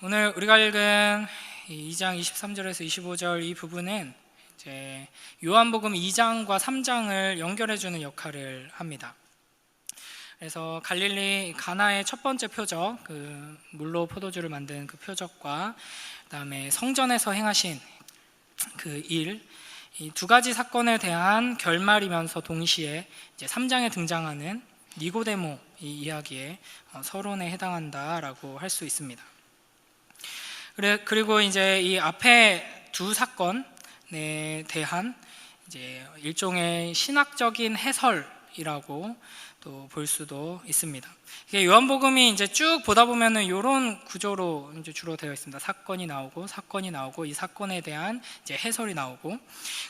오늘 우리가 읽은 2장 23절에서 25절 이 부분은 이제 요한복음 2장과 3장을 연결해주는 역할을 합니다. 그래서 갈릴리 가나의 첫 번째 표적, 그 물로 포도주를 만든 그 표적과 그다음에 성전에서 행하신 그 일, 이 두 가지 사건에 대한 결말이면서 동시에 이제 3장에 등장하는 니고데모 이 이야기의 서론에 해당한다라고 할 수 있습니다. 그리고 이제 이 앞에 두 사건에 대한 이제 일종의 신학적인 해설이라고 또 볼 수도 있습니다. 요한복음이 이제 쭉 보다 보면은 이런 구조로 이제 주로 되어 있습니다. 사건이 나오고 이 사건에 대한 이제 해설이 나오고,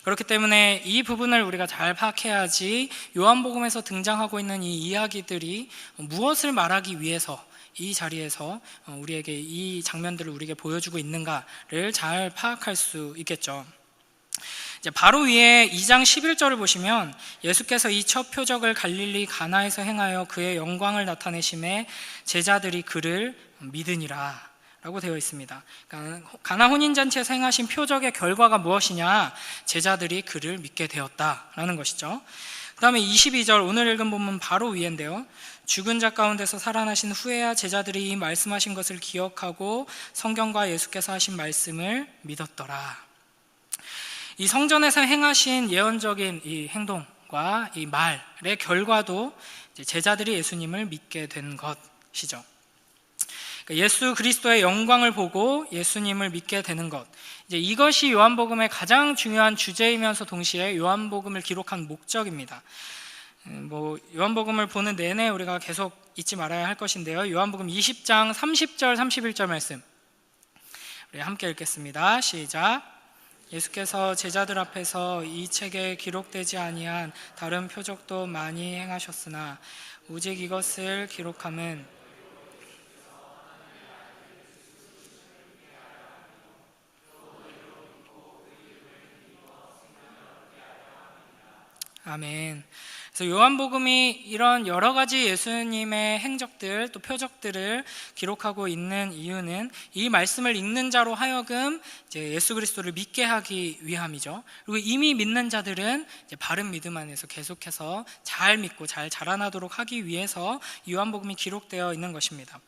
그렇기 때문에 이 부분을 우리가 잘 파악해야지 요한복음에서 등장하고 있는 이 이야기들이 무엇을 말하기 위해서 이 자리에서 우리에게 이 장면들을 우리에게 보여주고 있는가를 잘 파악할 수 있겠죠. 이제 바로 위에 2장 11절을 보시면 예수께서 이 첫 표적을 갈릴리 가나에서 행하여 그의 영광을 나타내심에 제자들이 그를 믿으니라 라고 되어 있습니다. 그러니까 가나 혼인잔치에서 행하신 표적의 결과가 무엇이냐? 제자들이 그를 믿게 되었다라는 것이죠. 그 다음에 22절 오늘 읽은 본문 바로 위인데요, 죽은 자 가운데서 살아나신 후에야 제자들이 이 말씀하신 것을 기억하고 성경과 예수께서 하신 말씀을 믿었더라. 이 성전에서 행하신 예언적인 이 행동과 이 말의 결과도 제자들이 예수님을 믿게 된 것이죠. 예수 그리스도의 영광을 보고 예수님을 믿게 되는 것, 이제 이것이 요한복음의 가장 중요한 주제이면서 동시에 요한복음을 기록한 목적입니다. 요한복음을 보는 내내 우리가 계속 잊지 말아야 할 것인데요, 요한복음 20장 30절 31절 말씀 우리 함께 읽겠습니다. 시작. 예수께서 제자들 앞에서 이 책에 기록되지 아니한 다른 표적도 많이 행하셨으나 오직 이것을 기록함은 아멘. 그래서 요한복음이 이런 여러 가지 예수님의 행적들 또 표적들을 기록하고 있는 이유는 이 말씀을 읽는 자로 하여금 이제 예수 그리스도를 믿게 하기 위함이죠. 그리고 이미 믿는 자들은 이제 바른 믿음 안에서 계속해서 잘 믿고 잘 자라나도록 하기 위해서 요한복음이 기록되어 있는 것입니다.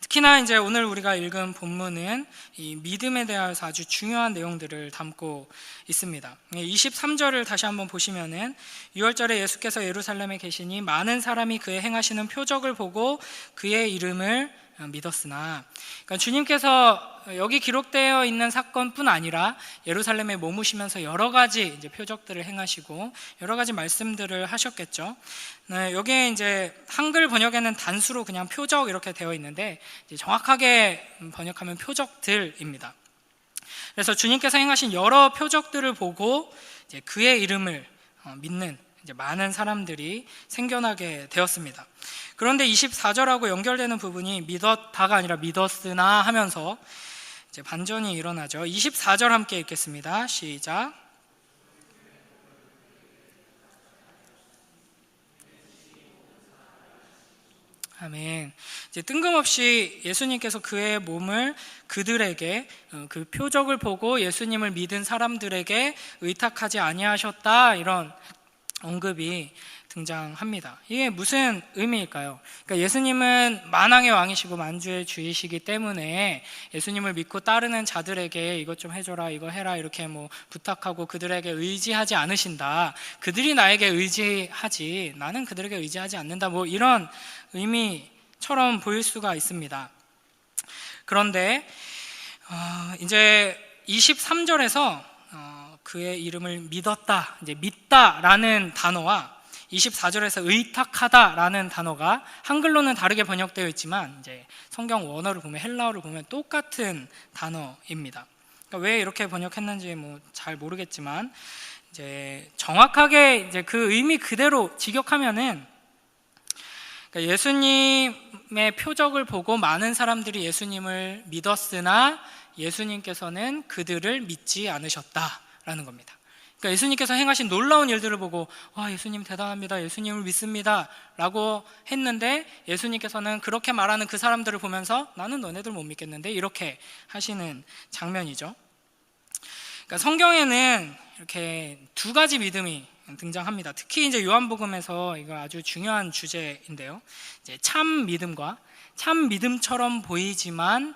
특히나 이제 오늘 우리가 읽은 본문은 이 믿음에 대해서 아주 중요한 내용들을 담고 있습니다. 23절을 다시 한번 보시면은 6월절에 예수께서 예루살렘에 계시니 많은 사람이 그의 행하시는 표적을 보고 그의 이름을 믿었으나, 그러니까 주님께서 여기 기록되어 있는 사건뿐 아니라 예루살렘에 머무시면서 여러 가지 이제 표적들을 행하시고 여러 가지 말씀들을 하셨겠죠. 여기에 이제 한글 번역에는 단수로 그냥 표적 이렇게 되어 있는데 이제 정확하게 번역하면 표적들입니다. 그래서 주님께서 행하신 여러 표적들을 보고 이제 그의 이름을 믿는 이제 많은 사람들이 생겨나게 되었습니다. 그런데 24절하고 연결되는 부분이 믿었다가 아니라 믿었으나 하면서 이제 반전이 일어나죠. 24절 함께 읽겠습니다. 시작. 아멘. 이제 뜬금없이 예수님께서 그의 몸을 그들에게 그 표적을 보고 예수님을 믿은 사람들에게 의탁하지 아니하셨다, 이런 언급이 등장합니다. 이게 무슨 의미일까요? 그러니까 예수님은 만왕의 왕이시고 만주의 주이시기 때문에 예수님을 믿고 따르는 자들에게 이것 좀 해줘라, 이거 해라 이렇게 부탁하고 그들에게 의지하지 않으신다. 그들이 나에게 의지하지 나는 그들에게 의지하지 않는다, 이런 의미처럼 보일 수가 있습니다. 그런데 이제 23절에서 그의 이름을 믿었다, 이제 믿다라는 단어와 24절에서 의탁하다라는 단어가 한글로는 다르게 번역되어 있지만 이제 성경 원어를 보면, 헬라어를 보면 똑같은 단어입니다. 그러니까 왜 이렇게 번역했는지 잘 모르겠지만 이제 정확하게 이제 그 의미 그대로 직역하면은, 그러니까 예수님의 표적을 보고 많은 사람들이 예수님을 믿었으나 예수님께서는 그들을 믿지 않으셨다라는 겁니다. 그러니까 예수님께서 행하신 놀라운 일들을 보고 예수님 대단합니다, 예수님을 믿습니다 라고 했는데, 예수님께서는 그렇게 말하는 그 사람들을 보면서 나는 너네들 못 믿겠는데 이렇게 하시는 장면이죠. 그러니까 성경에는 이렇게 두 가지 믿음이 등장합니다. 특히 이제 요한복음에서 이거 아주 중요한 주제인데요, 이제 참 믿음과 참 믿음처럼 보이지만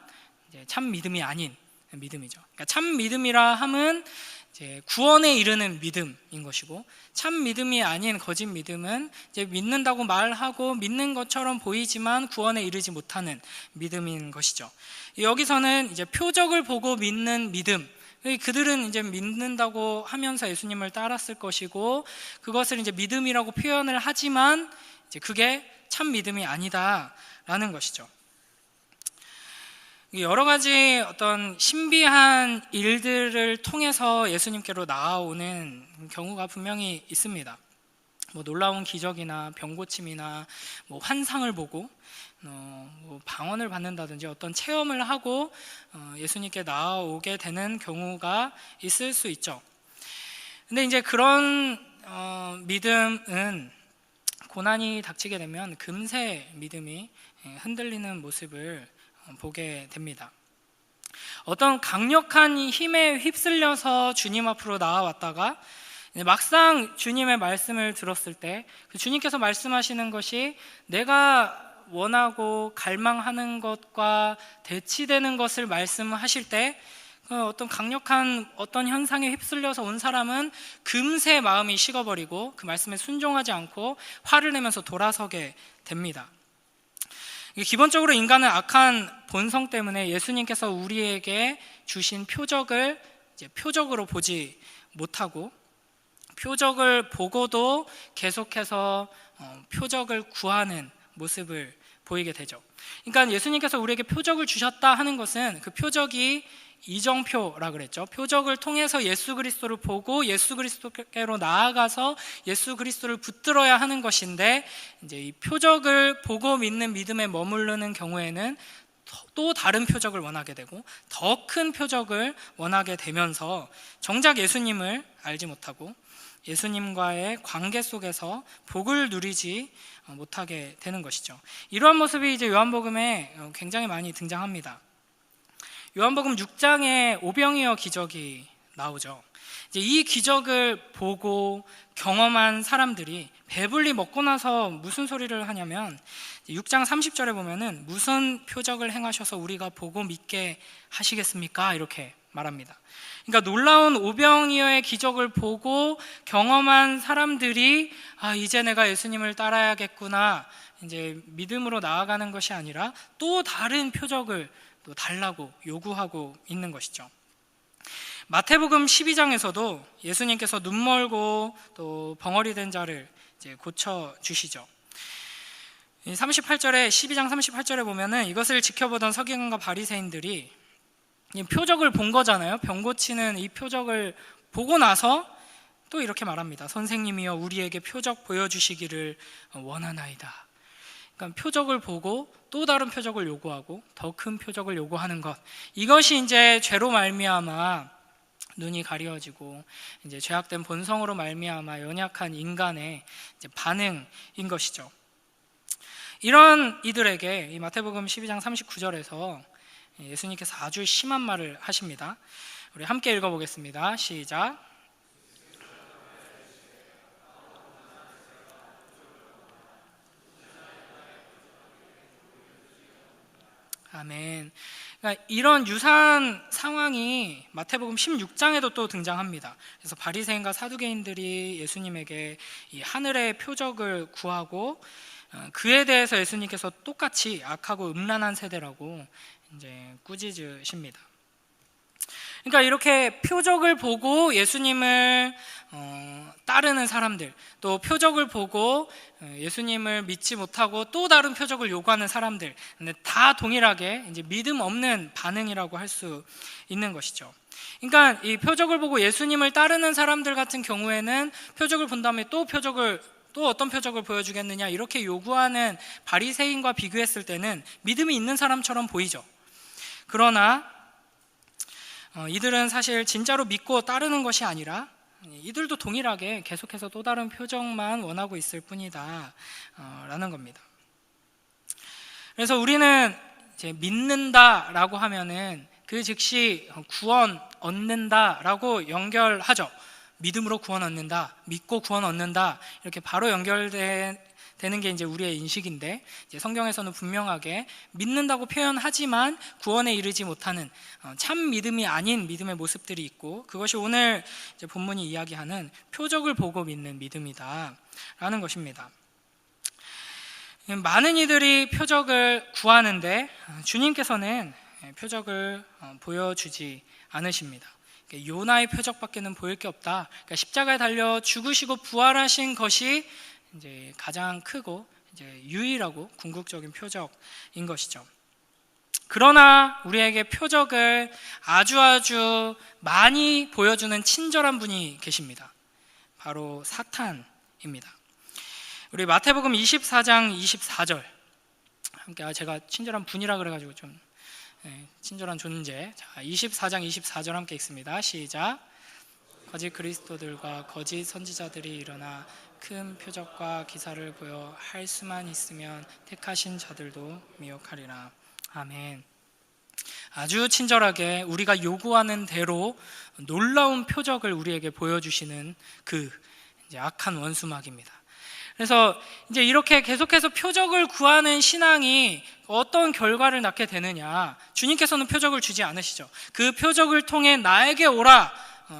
이제 참 믿음이 아닌 믿음이죠. 그러니까 참 믿음이라 함은 이제 구원에 이르는 믿음인 것이고, 참 믿음이 아닌 거짓 믿음은 이제 믿는다고 말하고 믿는 것처럼 보이지만 구원에 이르지 못하는 믿음인 것이죠. 여기서는 이제 표적을 보고 믿는 믿음, 그들은 이제 믿는다고 하면서 예수님을 따랐을 것이고, 그것을 이제 믿음이라고 표현을 하지만 이제 그게 참 믿음이 아니다라는 것이죠. 여러 가지 어떤 신비한 일들을 통해서 예수님께로 나아오는 경우가 분명히 있습니다. 놀라운 기적이나 병고침이나 환상을 보고 방언을 받는다든지 어떤 체험을 하고 예수님께 나아오게 되는 경우가 있을 수 있죠. 근데 이제 그런 믿음은 고난이 닥치게 되면 금세 믿음이 흔들리는 모습을 보게 됩니다. 어떤 강력한 힘에 휩쓸려서 주님 앞으로 나아왔다가 막상 주님의 말씀을 들었을 때 그 주님께서 말씀하시는 것이 내가 원하고 갈망하는 것과 대치되는 것을 말씀하실 때 어떤 강력한 어떤 현상에 휩쓸려서 온 사람은 금세 마음이 식어버리고 그 말씀에 순종하지 않고 화를 내면서 돌아서게 됩니다. 기본적으로 인간은 악한 본성 때문에 예수님께서 우리에게 주신 표적을 이제 표적으로 보지 못하고, 표적을 보고도 계속해서 표적을 구하는 모습을 보이게 되죠. 그러니까 예수님께서 우리에게 표적을 주셨다 하는 것은 그 표적이 이정표라 그랬죠. 표적을 통해서 예수 그리스도를 보고 예수 그리스도께로 나아가서 예수 그리스도를 붙들어야 하는 것인데, 이제 이 표적을 보고 믿는 믿음에 머무르는 경우에는 또 다른 표적을 원하게 되고 더 큰 표적을 원하게 되면서 정작 예수님을 알지 못하고 예수님과의 관계 속에서 복을 누리지 못하게 되는 것이죠. 이러한 모습이 이제 요한복음에 굉장히 많이 등장합니다. 요한복음 6장에 오병이어 기적이 나오죠. 이제 이 기적을 보고 경험한 사람들이 배불리 먹고 나서 무슨 소리를 하냐면 6장 30절에 보면은 무슨 표적을 행하셔서 우리가 보고 믿게 하시겠습니까? 이렇게 말합니다. 그러니까 놀라운 오병이어의 기적을 보고 경험한 사람들이 이제 내가 예수님을 따라야겠구나, 이제 믿음으로 나아가는 것이 아니라 또 다른 표적을 또 달라고 요구하고 있는 것이죠. 마태복음 12장에서도 예수님께서 눈멀고 또 벙어리 된 자를 이제 고쳐 주시죠. 38절에 12장 38절에 보면은 이것을 지켜보던 서기관과 바리새인들이 표적을 본 거잖아요. 병 고치는 이 표적을 보고 나서 또 이렇게 말합니다. 선생님이여 우리에게 표적 보여주시기를 원하나이다. 그러니까 표적을 보고 또 다른 표적을 요구하고 더 큰 표적을 요구하는 것, 이것이 이제 죄로 말미암아 눈이 가려지고 이제 죄악된 본성으로 말미암아 연약한 인간의 이제 반응인 것이죠. 이런 이들에게 이 마태복음 12장 39절에서 예수님께서 아주 심한 말을 하십니다. 우리 함께 읽어보겠습니다. 시작. 아멘. 그러니까 이런 유사한 상황이 마태복음 16장에도 또 등장합니다. 그래서 바리새인과 사두개인들이 예수님에게 이 하늘의 표적을 구하고 그에 대해서 예수님께서 똑같이 악하고 음란한 세대라고 이제 꾸짖으십니다. 그러니까 이렇게 표적을 보고 예수님을 따르는 사람들, 또 표적을 보고 예수님을 믿지 못하고 또 다른 표적을 요구하는 사람들, 근데 다 동일하게 이제 믿음 없는 반응이라고 할 수 있는 것이죠. 그러니까 이 표적을 보고 예수님을 따르는 사람들 같은 경우에는 표적을 본 다음에 또 어떤 표적을 보여주겠느냐 이렇게 요구하는 바리새인과 비교했을 때는 믿음이 있는 사람처럼 보이죠. 그러나 이들은 사실 진짜로 믿고 따르는 것이 아니라 이들도 동일하게 계속해서 또 다른 표적만 원하고 있을 뿐이다 라는 겁니다. 그래서 우리는 이제 믿는다라고 하면은 그 즉시 구원 얻는다라고 연결하죠. 믿음으로 구원 얻는다, 믿고 구원 얻는다, 이렇게 바로 연결되는 게 이제 우리의 인식인데, 이제 성경에서는 분명하게 믿는다고 표현하지만 구원에 이르지 못하는 참 믿음이 아닌 믿음의 모습들이 있고, 그것이 오늘 이제 본문이 이야기하는 표적을 보고 믿는 믿음이다라는 것입니다. 많은 이들이 표적을 구하는데 주님께서는 표적을 보여주지 않으십니다. 요나의 표적밖에는 보일 게 없다. 그러니까 십자가에 달려 죽으시고 부활하신 것이 이제 가장 크고 이제 유일하고 궁극적인 표적인 것이죠. 그러나 우리에게 표적을 아주 많이 보여주는 친절한 분이 계십니다. 바로 사탄입니다. 우리 마태복음 24장 24절 함께, 제가 친절한 분이라 그래가지고 좀 친절한 존재. 자, 24장 24절 함께 읽습니다. 시작. 거짓 그리스도들과 거짓 선지자들이 일어나 큰 표적과 기사를 보여 할 수만 있으면 택하신 자들도 미혹하리라. 아멘. 아주 친절하게 우리가 요구하는 대로 놀라운 표적을 우리에게 보여주시는 그 이제 악한 원수마귀입니다. 그래서 이제 이렇게 계속해서 표적을 구하는 신앙이 어떤 결과를 낳게 되느냐, 주님께서는 표적을 주지 않으시죠. 그 표적을 통해 나에게 오라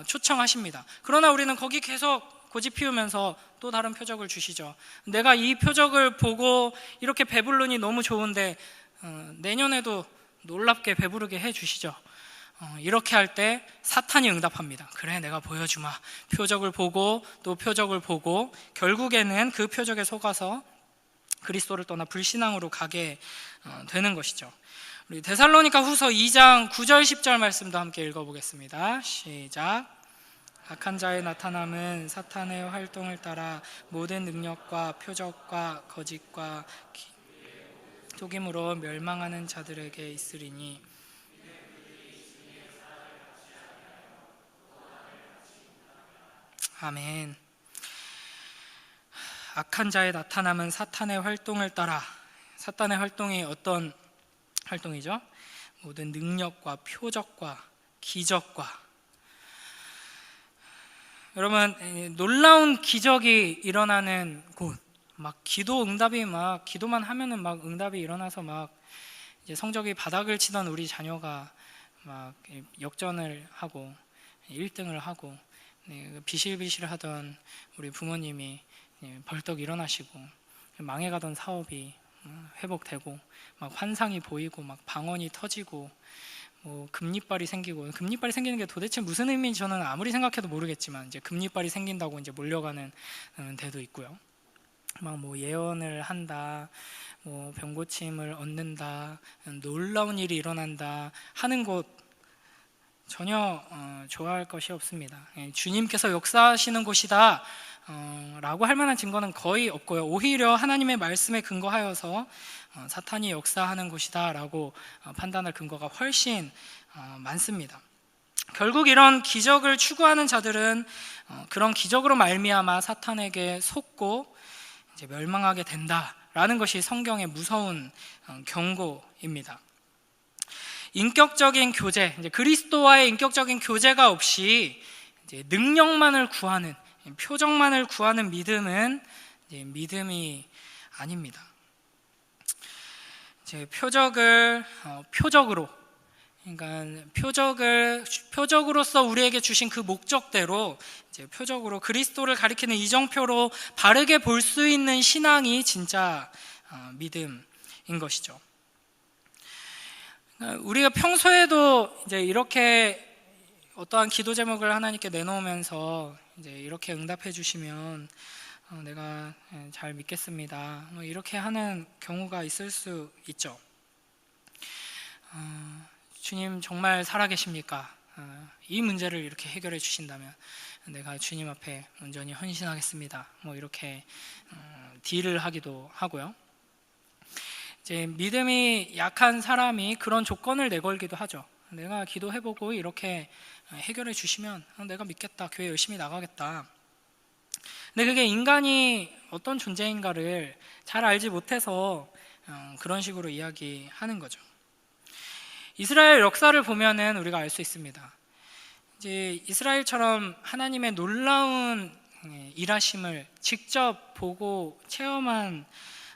초청하십니다. 그러나 우리는 거기 계속 고집 피우면서 또 다른 표적을 주시죠. 내가 이 표적을 보고 이렇게 배부르니 너무 좋은데 내년에도 놀랍게 배부르게 해주시죠. 이렇게 할 때 사탄이 응답합니다. 그래, 내가 보여주마. 표적을 보고 또 표적을 보고 결국에는 그 표적에 속아서 그리스도를 떠나 불신앙으로 가게 되는 것이죠. 우리 데살로니가 후서 2장 9절 10절 말씀도 함께 읽어보겠습니다. 시작. 악한 자의 나타남은 사탄의 활동을 따라 모든 능력과 표적과 거짓과 속임으로 멸망하는 자들에게 있으리니, 아멘. 악한 자의 나타남은 사탄의 활동을 따라, 사탄의 활동이 어떤 활동이죠? 모든 능력과 표적과 기적과. 여러분, 놀라운 기적이 일어나는 곳, 막 기도 응답이 막 기도만 하면은 막 응답이 일어나서 막 이제 성적이 바닥을 치던 우리 자녀가 막 역전을 하고 1등을 하고, 비실비실하던 우리 부모님이 벌떡 일어나시고, 망해가던 사업이 회복되고, 막 환상이 보이고, 막 방언이 터지고, 뭐 금리빨이 생기고, 금리빨이 생기는 게 도대체 무슨 의미인지 저는 아무리 생각해도 모르겠지만, 이제 금리빨이 생긴다고 이제 몰려가는 데도 있고요. 막 뭐 예언을 한다, 뭐 병고침을 얻는다, 놀라운 일이 일어난다 하는 곳 전혀 좋아할 것이 없습니다. 주님께서 역사하시는 곳이다 라고 할 만한 증거는 거의 없고요. 오히려 하나님의 말씀에 근거하여서 사탄이 역사하는 곳이다 라고 판단할 근거가 훨씬 많습니다. 결국 이런 기적을 추구하는 자들은 그런 기적으로 말미암아 사탄에게 속고 이제 멸망하게 된다라는 것이 성경의 무서운 경고입니다. 인격적인 교제, 이제 그리스도와의 인격적인 교제가 없이 이제 능력만을 구하는, 표적만을 구하는 믿음은 이제 믿음이 아닙니다. 이제 표적을 표적으로, 그러니까 표적으로서 우리에게 주신 그 목적대로 이제 표적으로 그리스도를 가리키는 이정표로 바르게 볼 수 있는 신앙이 진짜 믿음인 것이죠. 우리가 평소에도 이제 이렇게 어떠한 기도 제목을 하나님께 내놓으면서 이제 이렇게 응답해 주시면 내가 잘 믿겠습니다, 뭐 이렇게 하는 경우가 있을 수 있죠. 주님 정말 살아계십니까? 이 문제를 이렇게 해결해 주신다면 내가 주님 앞에 온전히 헌신하겠습니다, 뭐 이렇게 딜을 하기도 하고요. 이제 믿음이 약한 사람이 그런 조건을 내걸기도 하죠. 내가 기도해보고 이렇게 해결해 주시면 내가 믿겠다, 교회 열심히 나가겠다. 근데 그게 인간이 어떤 존재인가를 잘 알지 못해서 그런 식으로 이야기하는 거죠. 이스라엘 역사를 보면은 우리가 알 수 있습니다. 이제 이스라엘처럼 하나님의 놀라운 일하심을 직접 보고 체험한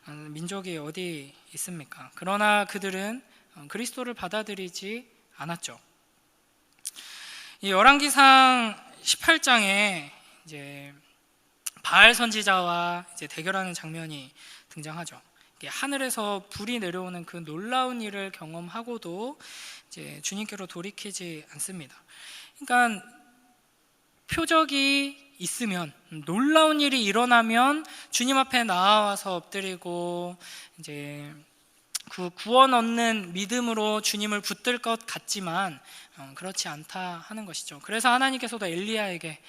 민족이 어디 있습니까? 그러나 그들은 그리스도를 받아들이지 않았죠. 이 열왕기상 18장에 이제 바알 선지자와 이제 대결하는 장면이 등장하죠. 하늘에서 불이 내려오는 그 놀라운 일을 경험하고도 이제 주님께로 돌이키지 않습니다. 그러니까 표적이 있으면, 놀라운 일이 일어나면 주님 앞에 나와서 엎드리고 이제 그 구원 얻는 믿음으로 주님을 붙들 것 같지만 그렇지 않다 하는 것이죠. 그래서 하나님께서도 엘리야에게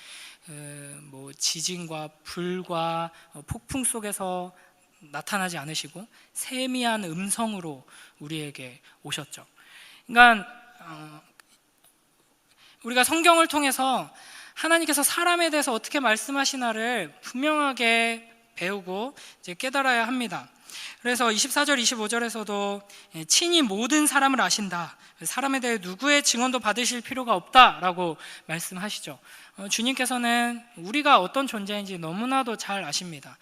지진과 불과 폭풍 속에서 나타나지 않으시고 세미한 음성으로 우리에게 오셨죠. 그러니까 우리가 성경을 통해서 하나님께서 사람에 대해서 어떻게 말씀하시나를 분명하게 배우고 이제 깨달아야 합니다. 그래서 24절 25절에서도 친히 모든 사람을 아신다, 사람에 대해 누구의 증언도 받으실 필요가 없다라고 말씀하시죠. 주님께서는 우리가 어떤 존재인지 너무나도 잘 아십니다.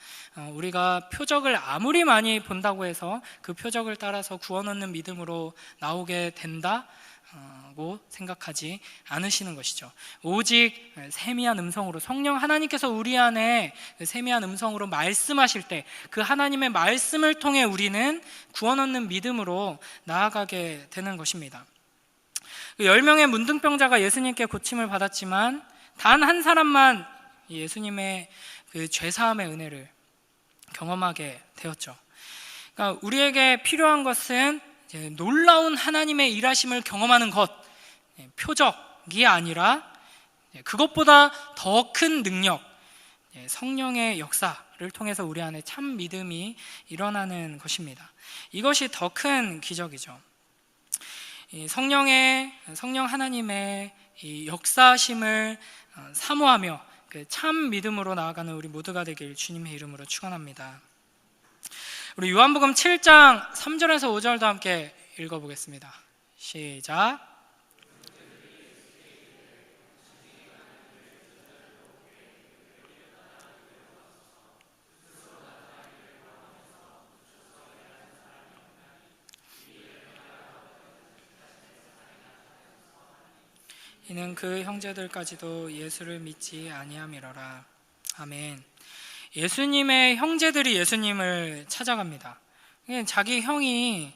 우리가 표적을 아무리 많이 본다고 해서 그 표적을 따라서 구원 얻는 믿음으로 나오게 된다고 생각하지 않으시는 것이죠. 오직 세미한 음성으로, 성령 하나님께서 우리 안에 세미한 음성으로 말씀하실 때 그 하나님의 말씀을 통해 우리는 구원 얻는 믿음으로 나아가게 되는 것입니다. 10명의 문둥병자가 예수님께 고침을 받았지만 단 한 사람만 예수님의 그 죄사함의 은혜를 경험하게 되었죠. 그러니까 우리에게 필요한 것은 놀라운 하나님의 일하심을 경험하는 것, 표적이 아니라 그것보다 더 큰 능력, 성령의 역사를 통해서 우리 안에 참 믿음이 일어나는 것입니다. 이것이 더 큰 기적이죠. 성령 하나님의 이 역사심을 사모하며 그 참 믿음으로 나아가는 우리 모두가 되길 주님의 이름으로 축원합니다. 우리 요한복음 7장 3절에서 5절도 함께 읽어보겠습니다. 시작. 이는 그 형제들까지도 예수를 믿지 아니함이로라. 아멘. 예수님의 형제들이 예수님을 찾아갑니다. 자기 형이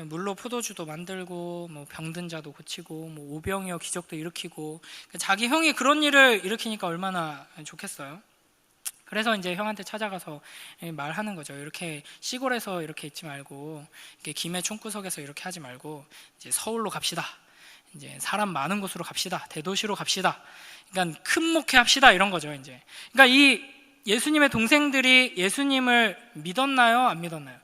물로 포도주도 만들고 병든 자도 고치고 오병이어 기적도 일으키고 자기 형이 그런 일을 일으키니까 얼마나 좋겠어요. 그래서 이제 형한테 찾아가서 말하는 거죠. 이렇게 시골에서 이렇게 있지 말고 김해 총구석에서 이렇게 하지 말고 이제 서울로 갑시다. 이제 사람 많은 곳으로 갑시다. 대도시로 갑시다. 그러니까 큰 목회 합시다 이런 거죠. 이제 그러니까 이 예수님의 동생들이 예수님을 믿었나요? 안 믿었나요?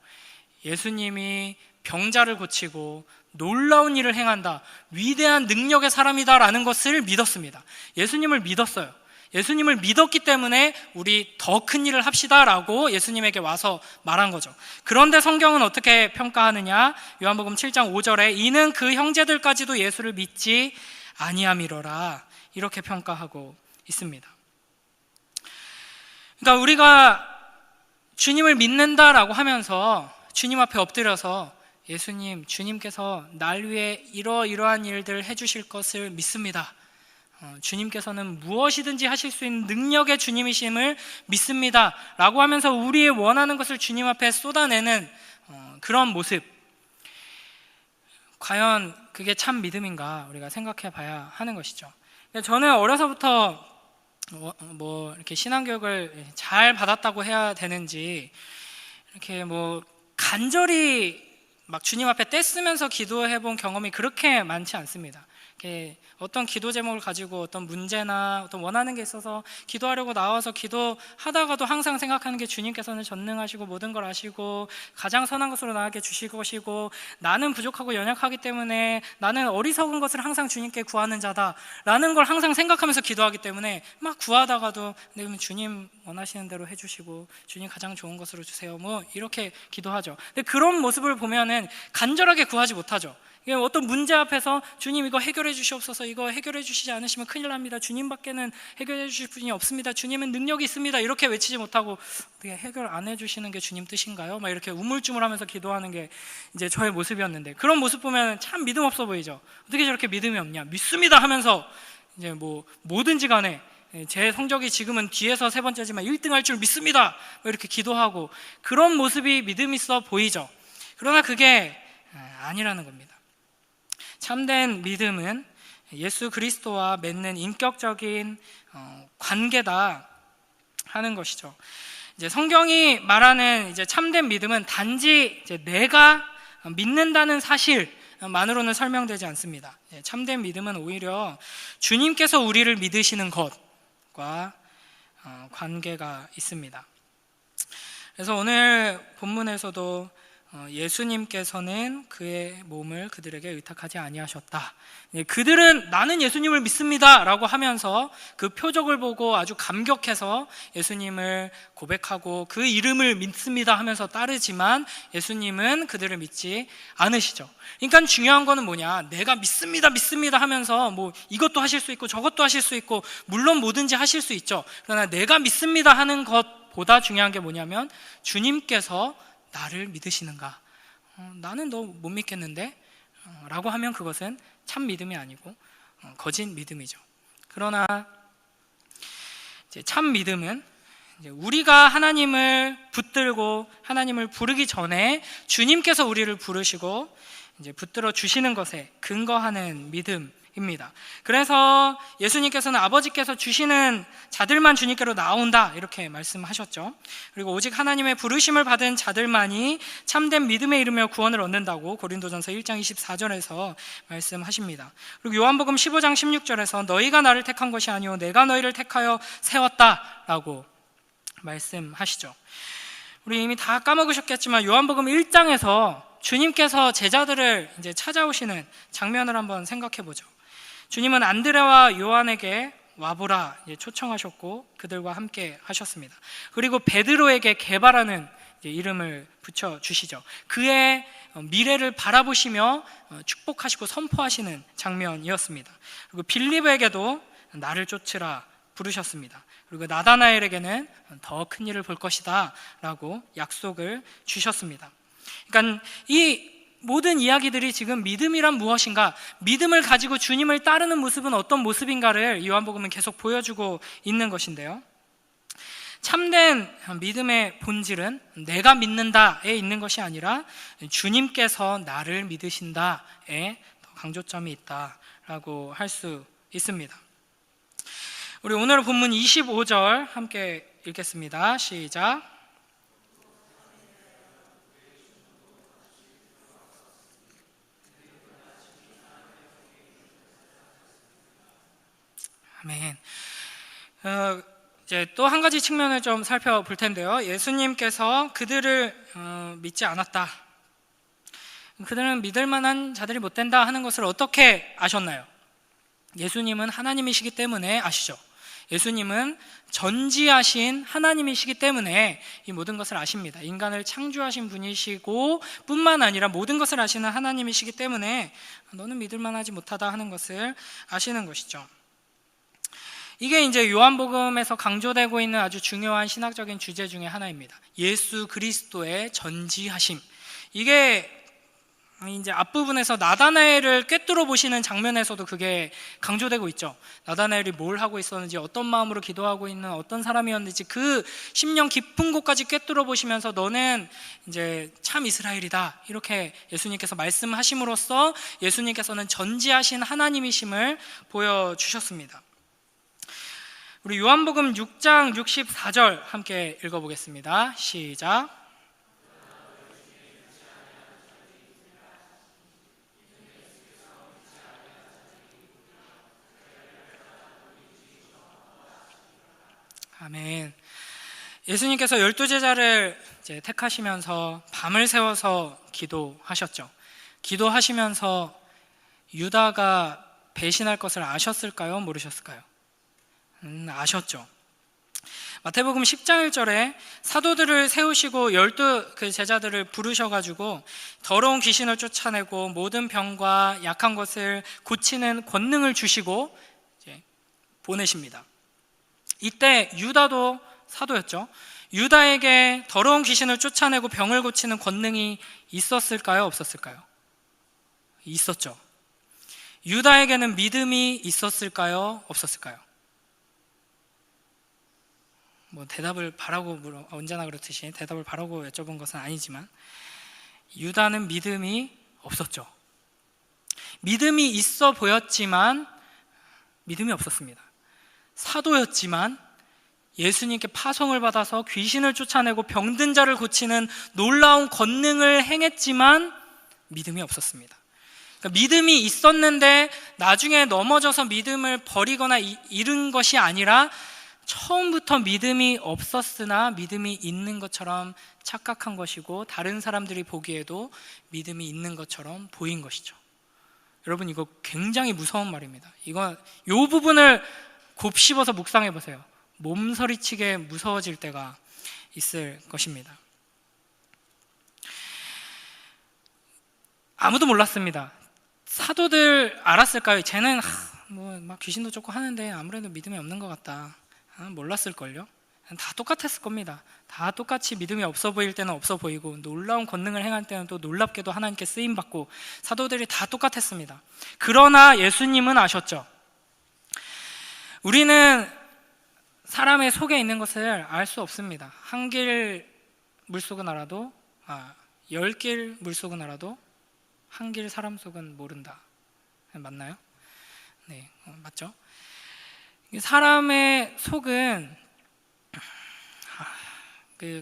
예수님이 병자를 고치고 놀라운 일을 행한다, 위대한 능력의 사람이다라는 것을 믿었습니다. 예수님을 믿었어요. 예수님을 믿었기 때문에 우리 더 큰 일을 합시다라고 예수님에게 와서 말한 거죠. 그런데 성경은 어떻게 평가하느냐? 요한복음 7장 5절에 이는 그 형제들까지도 예수를 믿지 아니함이로라, 이렇게 평가하고 있습니다. 그러니까 우리가 주님을 믿는다라고 하면서 주님 앞에 엎드려서 예수님, 주님께서 날 위해 이러이러한 일들을 해주실 것을 믿습니다. 주님께서는 무엇이든지 하실 수 있는 능력의 주님이심을 믿습니다 라고 하면서 우리의 원하는 것을 주님 앞에 쏟아내는 그런 모습, 과연 그게 참 믿음인가 우리가 생각해 봐야 하는 것이죠. 저는 어려서부터 이렇게 신앙교육을 잘 받았다고 해야 되는지 이렇게 간절히 막 주님 앞에 떼쓰면서 기도해 본 경험이 그렇게 많지 않습니다. 어떤 기도 제목을 가지고 어떤 문제나 어떤 원하는 게 있어서 기도하려고 나와서 기도하다가도 항상 생각하는 게 주님께서는 전능하시고 모든 걸 아시고 가장 선한 것으로 나에게 주실 것이고 나는 부족하고 연약하기 때문에 나는 어리석은 것을 항상 주님께 구하는 자다라는 걸 항상 생각하면서 기도하기 때문에 막 구하다가도 네, 그러면 주님 원하시는 대로 해주시고 주님 가장 좋은 것으로 주세요 뭐 이렇게 기도하죠. 근데 그런 모습을 보면은 간절하게 구하지 못하죠. 어떤 문제 앞에서 주님 이거 해결해 주시옵소서, 이거 해결해 주시지 않으시면 큰일 납니다, 주님밖에는 해결해 주실 분이 없습니다, 주님은 능력이 있습니다 이렇게 외치지 못하고 어떻게 해결 안 해주시는 게 주님 뜻인가요? 막 이렇게 우물쭈물하면서 기도하는 게 이제 저의 모습이었는데, 그런 모습 보면 참 믿음 없어 보이죠. 어떻게 저렇게 믿음이 없냐, 믿습니다 하면서 이제 뭐 뭐든지 간에 제 성적이 지금은 뒤에서 세 번째지만 1등 할 줄 믿습니다 이렇게 기도하고, 그런 모습이 믿음 있어 보이죠. 그러나 그게 아니라는 겁니다. 참된 믿음은 예수 그리스도와 맺는 인격적인 관계다 하는 것이죠. 이제 성경이 말하는 이제 참된 믿음은 단지 이제 내가 믿는다는 사실만으로는 설명되지 않습니다. 참된 믿음은 오히려 주님께서 우리를 믿으시는 것과 관계가 있습니다. 그래서 오늘 본문에서도 예수님께서는 그의 몸을 그들에게 의탁하지 아니하셨다. 그들은 나는 예수님을 믿습니다 라고 하면서 그 표적을 보고 아주 감격해서 예수님을 고백하고 그 이름을 믿습니다 하면서 따르지만 예수님은 그들을 믿지 않으시죠. 그러니까 중요한 거는 뭐냐, 내가 믿습니다 하면서 뭐 이것도 하실 수 있고 저것도 하실 수 있고 물론 뭐든지 하실 수 있죠. 그러나 내가 믿습니다 하는 것보다 중요한 게 뭐냐면 주님께서 나를 믿으시는가? 나는 너 못 믿겠는데? 라고 하면 그것은 참 믿음이 아니고 거짓 믿음이죠. 그러나 이제 참 믿음은 이제 우리가 하나님을 붙들고 하나님을 부르기 전에 주님께서 우리를 부르시고 이제 붙들어 주시는 것에 근거하는 믿음입니다. 그래서 예수님께서는 아버지께서 주시는 자들만 주님께로 나온다 이렇게 말씀하셨죠. 그리고 오직 하나님의 부르심을 받은 자들만이 참된 믿음에 이르며 구원을 얻는다고 고린도전서 1장 24절에서 말씀하십니다. 그리고 요한복음 15장 16절에서 너희가 나를 택한 것이 아니오 내가 너희를 택하여 세웠다라고 말씀하시죠. 우리 이미 다 까먹으셨겠지만 요한복음 1장에서 주님께서 제자들을 이제 찾아오시는 장면을 한번 생각해 보죠. 주님은 안드레와 요한에게 와보라 초청하셨고 그들과 함께 하셨습니다. 그리고 베드로에게 게바라는 이름을 붙여주시죠. 그의 미래를 바라보시며 축복하시고 선포하시는 장면이었습니다. 그리고 빌립에게도 나를 쫓으라 부르셨습니다. 그리고 나다나엘에게는 더 큰 일을 볼 것이다 라고 약속을 주셨습니다. 그러니까 이 모든 이야기들이 지금 믿음이란 무엇인가, 믿음을 가지고 주님을 따르는 모습은 어떤 모습인가를 요한복음은 계속 보여주고 있는 것인데요, 참된 믿음의 본질은 내가 믿는다에 있는 것이 아니라 주님께서 나를 믿으신다에 더 강조점이 있다라고 할 수 있습니다. 우리 오늘 본문 25절 함께 읽겠습니다. 시작. 아멘. 이제 또 한 가지 측면을 좀 살펴볼 텐데요, 예수님께서 그들을 믿지 않았다, 그들은 믿을 만한 자들이 못 된다 하는 것을 어떻게 아셨나요? 예수님은 하나님이시기 때문에 아시죠. 예수님은 전지하신 하나님이시기 때문에 이 모든 것을 아십니다. 인간을 창조하신 분이시고 뿐만 아니라 모든 것을 아시는 하나님이시기 때문에 너는 믿을 만하지 못하다 하는 것을 아시는 것이죠. 이게 이제 요한복음에서 강조되고 있는 아주 중요한 신학적인 주제 중에 하나입니다. 예수 그리스도의 전지하심. 이게 이제 앞부분에서 나다나엘을 꿰뚫어 보시는 장면에서도 그게 강조되고 있죠. 나다나엘이 뭘 하고 있었는지, 어떤 마음으로 기도하고 있는 어떤 사람이었는지 그 심령 깊은 곳까지 꿰뚫어 보시면서 너는 이제 참 이스라엘이다 이렇게 예수님께서 말씀하심으로써 예수님께서는 전지하신 하나님이심을 보여주셨습니다. 우리 요한복음 6장 64절 함께 읽어보겠습니다. 시작. 아멘. 예수님께서 12제자를 이제 택하시면서 밤을 새워서 기도하셨죠. 기도하시면서 유다가 배신할 것을 아셨을까요? 모르셨을까요? 아셨죠. 마태복음 10장 1절에 사도들을 세우시고 12 제자들을 부르셔가지고 더러운 귀신을 쫓아내고 모든 병과 약한 것을 고치는 권능을 주시고 이제 보내십니다. 이때 유다도 사도였죠. 유다에게 더러운 귀신을 쫓아내고 병을 고치는 권능이 있었을까요? 없었을까요? 있었죠. 유다에게는 믿음이 있었을까요? 없었을까요? 대답을 바라고 언제나 그렇듯이 대답을 바라고 여쭤본 것은 아니지만 유다는 믿음이 없었죠. 믿음이 있어 보였지만 믿음이 없었습니다. 사도였지만 예수님께 파송을 받아서 귀신을 쫓아내고 병든 자를 고치는 놀라운 권능을 행했지만 믿음이 없었습니다. 그러니까 믿음이 있었는데 나중에 넘어져서 믿음을 버리거나 잃은 것이 아니라 처음부터 믿음이 없었으나 믿음이 있는 것처럼 착각한 것이고 다른 사람들이 보기에도 믿음이 있는 것처럼 보인 것이죠. 여러분, 이거 굉장히 무서운 말입니다. 이 부분을 곱씹어서 묵상해 보세요. 몸서리치게 무서워질 때가 있을 것입니다. 아무도 몰랐습니다. 사도들 알았을까요? 쟤는 막 귀신도 쫓고 하는데 아무래도 믿음이 없는 것 같다. 몰랐을걸요? 다 똑같았을 겁니다. 다 똑같이 믿음이 없어 보일 때는 없어 보이고 놀라운 권능을 행할 때는 또 놀랍게도 하나님께 쓰임받고 사도들이 다 똑같았습니다. 그러나 예수님은 아셨죠. 우리는 사람의 속에 있는 것을 알 수 없습니다. 한 길 물속은 알아도 10길 물속은 알아도 한 길 사람 속은 모른다. 맞나요? 네, 맞죠? 사람의 속은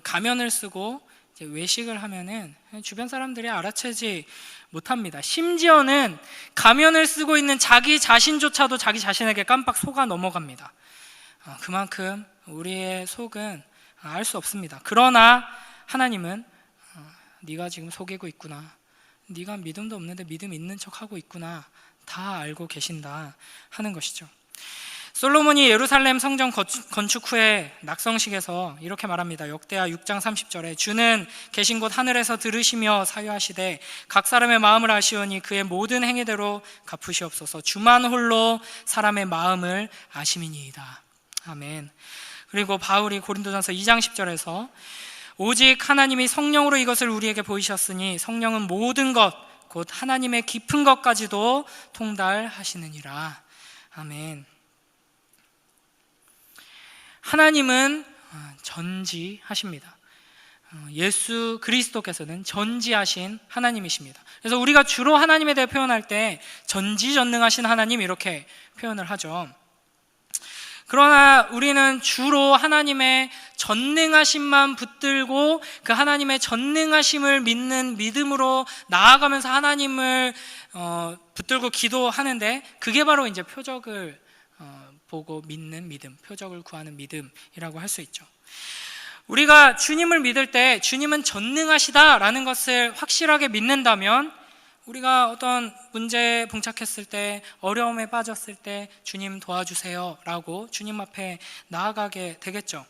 가면을 쓰고 이제 외식을 하면은 주변 사람들이 알아채지 못합니다. 심지어는 가면을 쓰고 있는 자기 자신조차도 자기 자신에게 깜빡 속아 넘어갑니다. 그만큼 우리의 속은 알 수 없습니다. 그러나 하나님은 네가 지금 속이고 있구나, 네가 믿음도 없는데 믿음 있는 척하고 있구나, 다 알고 계신다 하는 것이죠. 솔로몬이 예루살렘 성전 건축 후에 낙성식에서 이렇게 말합니다. 역대하 6장 30절에 주는 계신 곳 하늘에서 들으시며 사유하시되 각 사람의 마음을 아시오니 그의 모든 행위대로 갚으시옵소서. 주만 홀로 사람의 마음을 아심이니이다. 아멘. 그리고 바울이 고린도전서 2장 10절에서 오직 하나님이 성령으로 이것을 우리에게 보이셨으니 성령은 모든 것 곧 하나님의 깊은 것까지도 통달하시느니라. 아멘. 하나님은 전지하십니다. 예수 그리스도께서는 전지하신 하나님이십니다. 그래서 우리가 주로 하나님에 대해 표현할 때 전지전능하신 하나님 이렇게 표현을 하죠. 그러나 우리는 주로 하나님의 전능하심만 붙들고 그 하나님의 전능하심을 믿는 믿음으로 나아가면서 하나님을 붙들고 기도하는데 그게 바로 이제 표적을 보고 믿는 믿음, 표적을 구하는 믿음이라고 할 수 있죠. 우리가 주님을 믿을 때 주님은 전능하시다라는 것을 확실하게 믿는다면 우리가 어떤 문제에 봉착했을 때, 어려움에 빠졌을 때 주님 도와주세요 라고 주님 앞에 나아가게 되겠죠.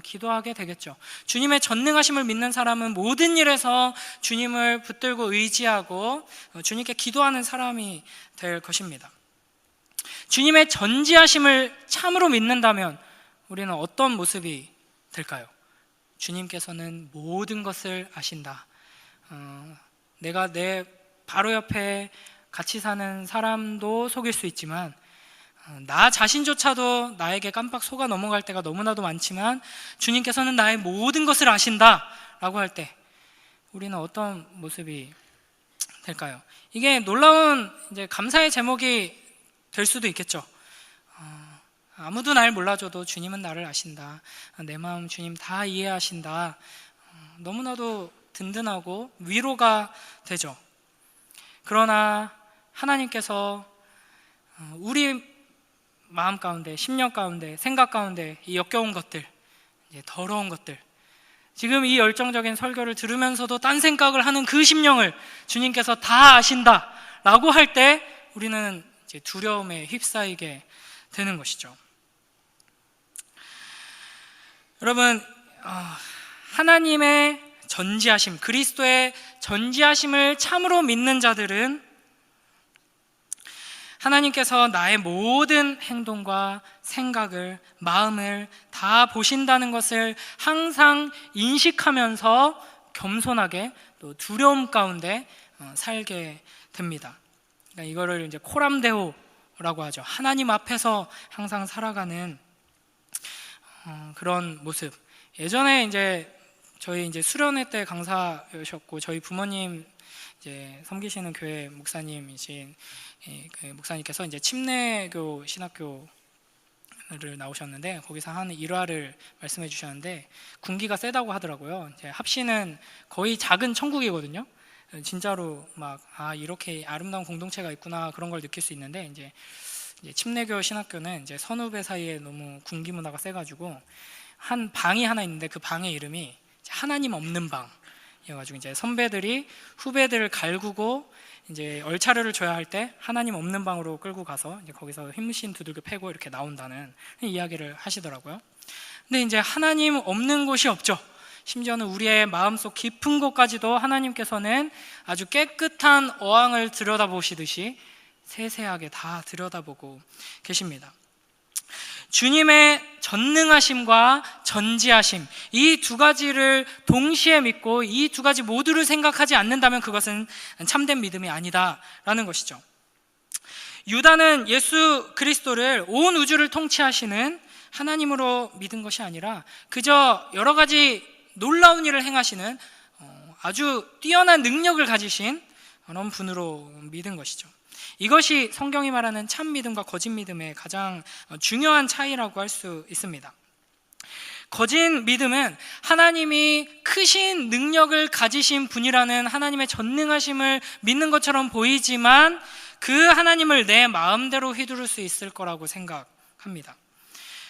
기도하게 되겠죠. 주님의 전능하심을 믿는 사람은 모든 일에서 주님을 붙들고 의지하고 주님께 기도하는 사람이 될 것입니다. 주님의 전지하심을 참으로 믿는다면 우리는 어떤 모습이 될까요? 주님께서는 모든 것을 아신다. 내가 내 바로 옆에 같이 사는 사람도 속일 수 있지만 나 자신조차도 나에게 깜빡 속아 넘어갈 때가 너무나도 많지만 주님께서는 나의 모든 것을 아신다 라고 할 때 우리는 어떤 모습이 될까요? 이게 놀라운 이제 감사의 제목이 될 수도 있겠죠. 아무도 날 몰라줘도 주님은 나를 아신다. 내 마음 주님 다 이해하신다. 너무나도 든든하고 위로가 되죠. 그러나 하나님께서 우리 마음 가운데, 심령 가운데, 생각 가운데 이 역겨운 것들, 이제 더러운 것들, 지금 이 열정적인 설교를 들으면서도 딴 생각을 하는 그 심령을 주님께서 다 아신다 라고 할 때 우리는 이제 두려움에 휩싸이게 되는 것이죠. 여러분, 하나님의 전지하심, 그리스도의 전지하심을 참으로 믿는 자들은 하나님께서 나의 모든 행동과 생각을, 마음을 다 보신다는 것을 항상 인식하면서 겸손하게 또 두려움 가운데 살게 됩니다. 그러니까 이거를 이제 코람데오라고 하죠. 하나님 앞에서 항상 살아가는 그런 모습. 예전에 이제 저희 이제 수련회 때 강사였었고 저희 부모님 이제 섬기시는 교회 목사님이신 그 목사님께서 이제 침례교 신학교를 나오셨는데 거기서 한 일화를 말씀해 주셨는데 군기가 세다고 하더라고요. 이제 합시는 거의 작은 천국이거든요. 진짜로 막 이렇게 아름다운 공동체가 있구나 그런 걸 느낄 수 있는데 이제 침례교 신학교는 이제 선후배 사이에 너무 군기 문화가 세가지고 한 방이 하나 있는데 그 방의 이름이 하나님 없는 방이어가지고 이제 선배들이 후배들을 갈구고 이제 얼차려를 줘야 할 때 하나님 없는 방으로 끌고 가서 이제 거기서 힘신 두들겨 패고 이렇게 나온다는 이야기를 하시더라고요. 근데 이제 하나님 없는 곳이 없죠. 심지어는 우리의 마음속 깊은 곳까지도 하나님께서는 아주 깨끗한 어항을 들여다보시듯이 세세하게 다 들여다보고 계십니다. 주님의 전능하심과 전지하심, 이 두 가지를 동시에 믿고 이 두 가지 모두를 생각하지 않는다면 그것은 참된 믿음이 아니다라는 것이죠. 유다는 예수 그리스도를 온 우주를 통치하시는 하나님으로 믿은 것이 아니라 그저 여러 가지 놀라운 일을 행하시는 아주 뛰어난 능력을 가지신 그런 분으로 믿은 것이죠. 이것이 성경이 말하는 참 믿음과 거짓 믿음의 가장 중요한 차이라고 할 수 있습니다. 거짓 믿음은 하나님이 크신 능력을 가지신 분이라는 하나님의 전능하심을 믿는 것처럼 보이지만 그 하나님을 내 마음대로 휘두를 수 있을 거라고 생각합니다.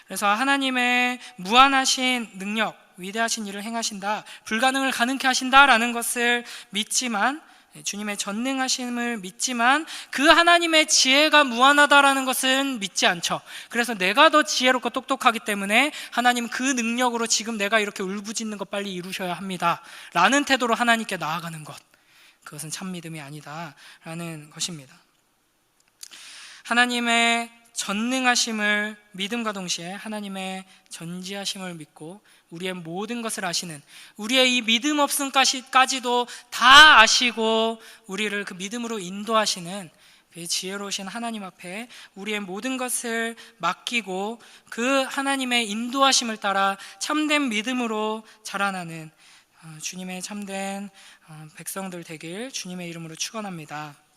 그래서 하나님의 무한하신 능력, 위대하신 일을 행하신다, 불가능을 가능케 하신다라는 것을 믿지만, 주님의 전능하심을 믿지만 그 하나님의 지혜가 무한하다라는 것은 믿지 않죠. 그래서 내가 더 지혜롭고 똑똑하기 때문에 하나님 그 능력으로 지금 내가 이렇게 울부짖는 것 빨리 이루셔야 합니다 라는 태도로 하나님께 나아가는 것, 그것은 참 믿음이 아니다라는 것입니다. 하나님의 전능하심을 믿음과 동시에 하나님의 전지하심을 믿고 우리의 모든 것을 아시는, 우리의 이 믿음 없음까지도 다 아시고 우리를 그 믿음으로 인도하시는 그 지혜로우신 하나님 앞에 우리의 모든 것을 맡기고 그 하나님의 인도하심을 따라 참된 믿음으로 자라나는 주님의 참된 백성들 되길 주님의 이름으로 축원합니다.